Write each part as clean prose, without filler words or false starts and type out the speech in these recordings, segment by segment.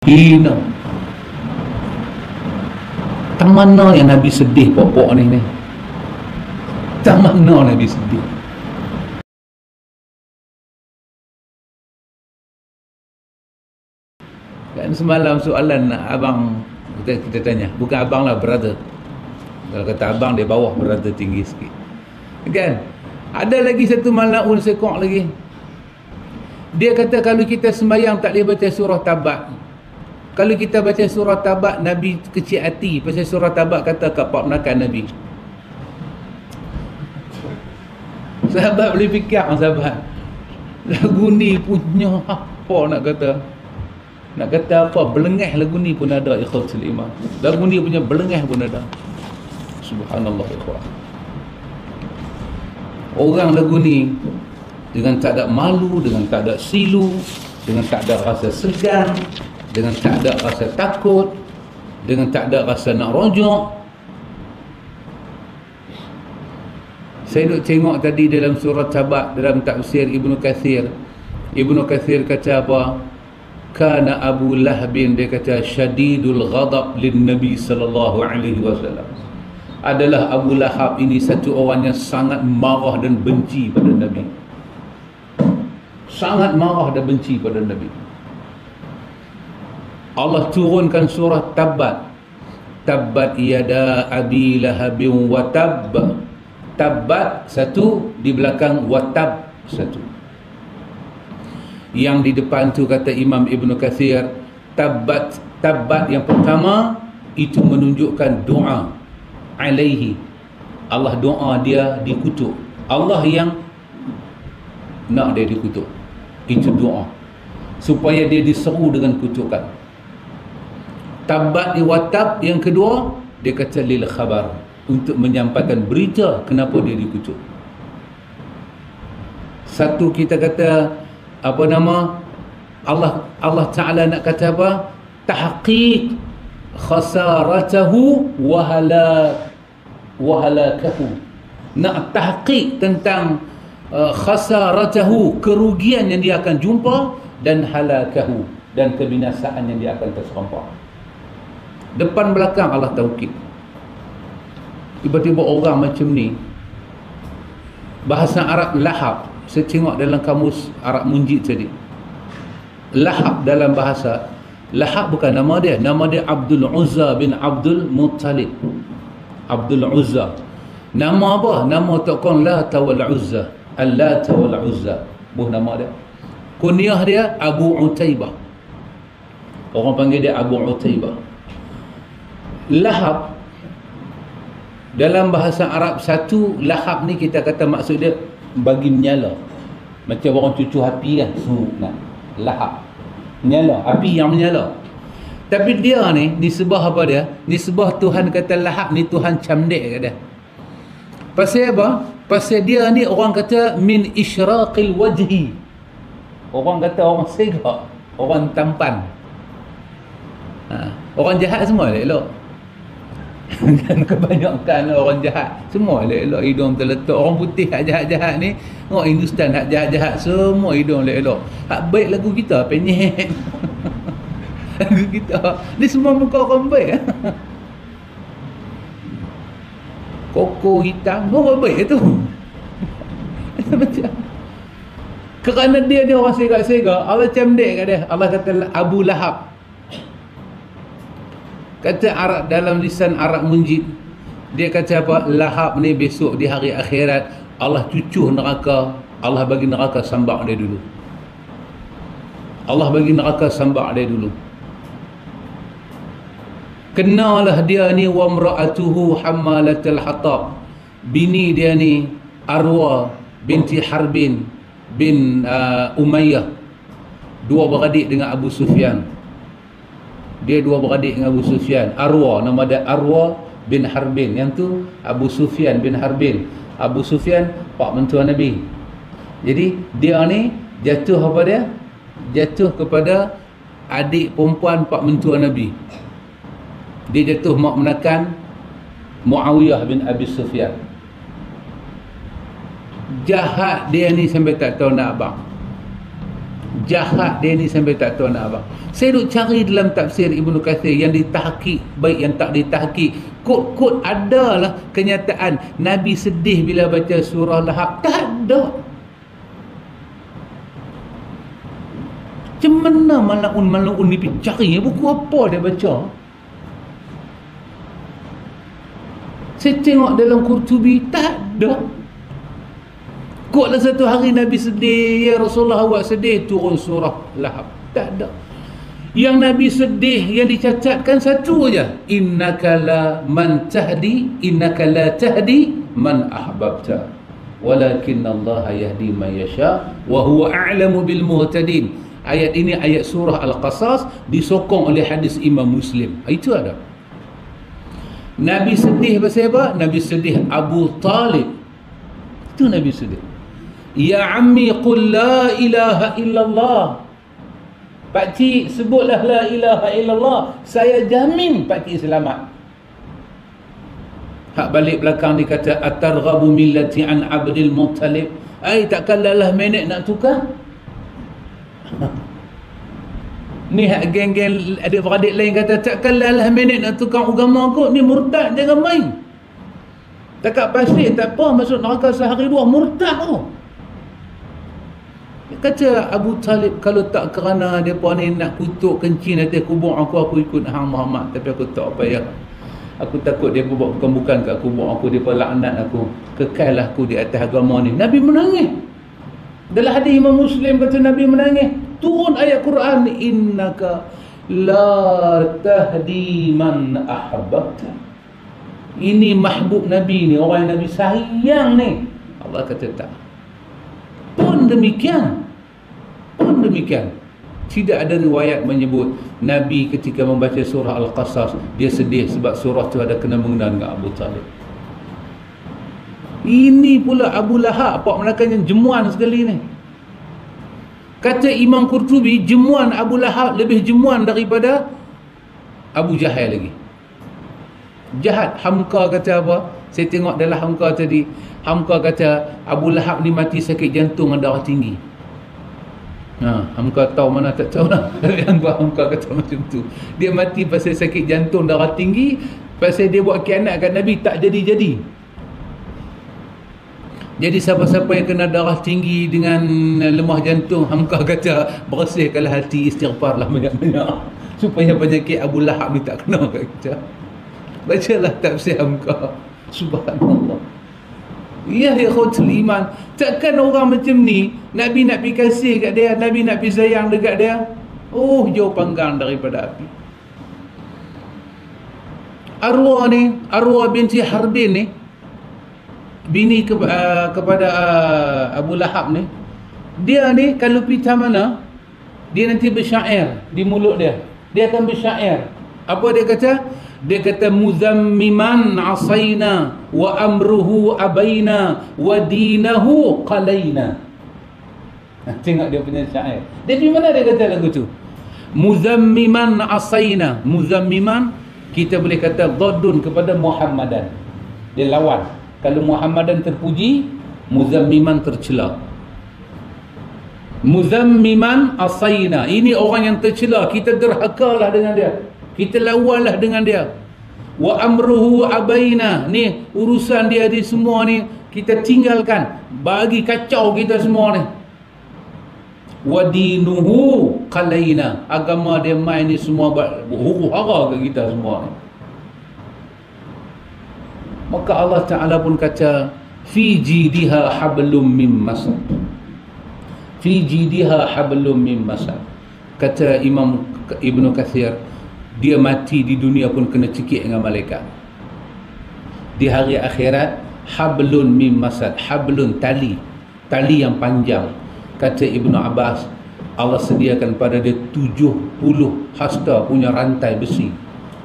hina. Tak mana yang Nabi sedih pokok ni. Tak mana Nabi sedih. Kan semalam soalan abang kita tanya, bukan abang lah, brother. Kalau kata abang dia bawah, brother tinggi sikit. Kan? Ada lagi satu malaun sekok lagi. Dia kata kalau kita sembahyang tak boleh baca surah Tabat. Kalau kita baca surah Tabat, Nabi kecil hati pasal surah Tabat kata kat pak menakan Nabi. Sahabat boleh fikir, sahabat. Lagu ni punya apa nak kata? Nak kata apa? Belengah lagu ni pun ada, ikhwatul iman. Lagu ni punya belengah pun ada. Subhanallah, ikhwan. Orang lagu ni dengan tak ada malu, dengan tak ada silu, dengan tak ada rasa segan, dengan tak ada rasa takut, dengan tak ada rasa nak rojok. Saya duk tengok tadi dalam surah Tabat, dalam tafsir Ibnu Kathir. Ibnu Kathir kata apa? Kana Abu Lahabin, dia kata syadidul ghadab lin Nabi sallallahu alaihi wasallam. Adalah Abu Lahab ini satu orang yang sangat marah dan benci pada Nabi. Sangat marah dan benci pada Nabi. Allah turunkan surah Tabat. Tabat yada Abi Lahabin wa tab. Tabat satu, di belakang watab satu. Yang di depan tu kata Imam Ibnu Kathir, tabat yang pertama itu menunjukkan doa alaihi. Allah doa dia dikutuk. Allah yang nak dia dikutuk. Itu doa supaya dia diseru dengan kutukan. Tabat watab yang kedua, dia kata lil khabar, untuk menyampaikan berita kenapa dia dikutuk. Satu kita kata apa nama, Allah Ta'ala nak kata apa? Tahqiq khasaratahu wa halakahu. Nak tahqiq tentang khasaratahu, kerugian yang dia akan jumpa, dan halakahu, dan kebinasaan yang dia akan terserempak. Depan belakang Allah taukid. Tiba-tiba orang macam ni, bahasa Arab lahab, saya tengok dalam kamus Arab Munjid tadi, lahab dalam bahasa, lahab bukan nama dia Abdul Uzza bin Abdul Muttalib. Abdul Uzza, nama apa? Nama takkan Lata wal Uzza, Al-Lata wal Uzza, nama dia. Kunyah dia Abu Utaibah, orang panggil dia Abu Utaibah. Lahab dalam bahasa Arab, satu lahab ni kita kata maksud dia bagi menyala, macam orang cucu api kan, nah, lahab menyala, api yang menyala. Tapi dia ni nisbah apa dia? Nisbah Tuhan kata lahab ni Tuhan camdek kat dia. Pasal apa? Pasal dia ni orang kata min isyraqil wajhi. Orang kata orang segak, orang tampan. Orang jahat semua elok. Dan kebanyakan orang jahat semua elok-elok, hidung terletak. Orang putih hak jahat-jahat ni, orang Hindustan hak jahat-jahat semua hidung elok-elok. Hak baik lagu kita penyek. Lagu kita ni semua muka orang baik. Koko hitam orang baik tu. Macam kerana dia orang segak-segak, Allah camdek kat dia. Allah kata Abu Lahab. Kata Arab, dalam lisan Arab Munjid, dia kata apa? Lahab ni besok di hari akhirat Allah cucuh neraka, Allah bagi neraka sambak dia dulu. Allah bagi neraka sambak dia dulu. Kenalah dia ni wa mra'atuhu hammalatul hatab. Bini dia ni Arwa binti Harbin bin Umayyah, dua beradik dengan Abu Sufyan. Dia dua beradik dengan Abu Sufyan. Arwa, nama dia Arwa bin Harbin. Yang tu Abu Sufyan bin Harbin. Abu Sufyan pak mentua Nabi. Jadi dia ni jatuh apa dia? Jatuh kepada adik perempuan pak mentua Nabi. Dia jatuh mak menakan Muawiyah bin Abi Sufyan. Jahat dia ni sampai tak tahu nak abang. Jahat dia ni sampai tak tahu nak apa. Saya duk cari dalam tafsir Ibnu Katsir yang ditahqiq, baik yang tak ditahqiq, kod-kod adalah kenyataan Nabi sedih bila baca surah Lahab. Tak ada. Macam mana malaun ni pergi cari buku apa dia baca? Saya tengok dalam Qurtubi, tak ada. Kotlah satu hari Nabi sedih, ya Rasulullah awak sedih, turun surah Lahab. Tak ada. Yang Nabi sedih yang dicacatkan satu aja, innaka la tahdi man ahbabta walakin Allah yahdi man yasha wa huwa a'lamu bil muhtadin. Ayat ini ayat surah Al-Qasas, disokong oleh hadis Imam Muslim. Itu ada. Nabi sedih pasal apa? Nabi sedih Abu Talib. Itu Nabi sedih. Ya ammi qul la ilaha illallah. Pakcik sebutlah la ilaha illallah, saya jamin pakcik selamat. Hak balik belakang dia kata atarghabu millati an Abdul Muttalib. Ai takkan lalah minit nak tukar. Ni hak geng-geng adik-beradik lain kata takkan lalah minit nak tukar agama kot. Ni murtad, jangan main. Takat pasir tak apa, masuk neraka sehari dua, murtad tu. Kata Abu Talib, kalau tak kerana mereka ni nak kutuk kencing atas kubur aku ikut Hang Muhammad. Tapi aku tak payah. Aku takut dia buat bukan-bukan kat kubur aku, dia laknat aku. Kekallah aku di atas agama ni. Nabi menangis. Dalam hadis Imam Muslim kata Nabi menangis. Turun ayat Quran, innaka la tahdi man ahbabta. Ini mahbub Nabi ni, orang yang Nabi sayang ni. Allah kata tak. Pun demikian, tidak ada riwayat menyebut Nabi ketika membaca surah Al-Qasas dia sedih sebab surah tu ada kena mengenal dengan Abu Talib. Ini pula Abu Lahab, apa melakukan jemuan sekali ni. Kata Imam Qurtubi, jemuan Abu Lahab lebih jemuan daripada Abu Jahal lagi. Jahat. Hamka kata apa? Saya tengok dalam Hamka tadi, Hamka kata Abu Lahab ni mati sakit jantung dan darah tinggi. Hamka tahu mana tak tahu lah. Hamka kata macam tu. Dia mati pasal sakit jantung darah tinggi, pasal dia buat khianat kat Nabi, tak jadi-jadi. Jadi siapa-siapa yang kena darah tinggi dengan lemah jantung, Hamka kata bersihkanlah hati, istighfarlah banyak-banyak supaya penyakit Abu Lahab ni tak kena kat kita. Bacalah tafsir Hamka. Subhanallah. Ya ikhwatul iman, takkan orang macam ni Nabi nak pergi kasih kat dia, Nabi nak pergi sayang dekat dia, jauh panggang daripada api. Arwah binti Harbin ni, bini kepada Abu Lahab ni, dia ni kalau pergi mana, dia nanti bersyair di mulut dia. Dia akan bersyair. Apa dia kata? Dia kata muzammiman asaina wa amruhu abaina wa dinahu qalaina. Tengok dia punya syair. Dia di mana dia kata lagu tu? Muzammiman asaina. Muzammiman kita boleh kata dhaddun kepada Muhammadan. Dia lawan. Kalau Muhammadan terpuji, muzammiman tercela. Muzammiman asaina. Ini orang yang tercela, kita derhakalah dengan dia. Kita lawanlah dengan dia. Wa amruhu abaina. Ni urusan dia di semua ni kita tinggalkan, bagi kacau kita semua ni. Wa dinuhu qalaina. Agama dia main ni semua huru-hara ke kita semua ni. Maka Allah Ta'ala pun kata fi jidiha hablum mim masad. Fi jidiha hablum mim masad. Kata Imam Ibnu Katsir, dia mati di dunia pun kena cekik dengan malaikat. Di hari akhirat, hablun mim masad. Hablun, tali yang panjang. Kata Ibnu Abbas, Allah sediakan pada dia 70 hasta punya rantai besi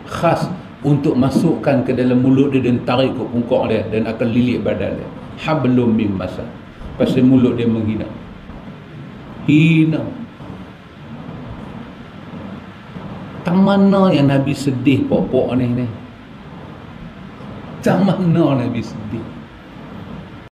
khas untuk masukkan ke dalam mulut dia dan tarik ke pungkok dia dan akan lilit badan dia. Hablum mim masad. Pasal mulut dia menghina. Hina. Tak mana yang Nabi sedih pokok ni. Tak mana Nabi sedih.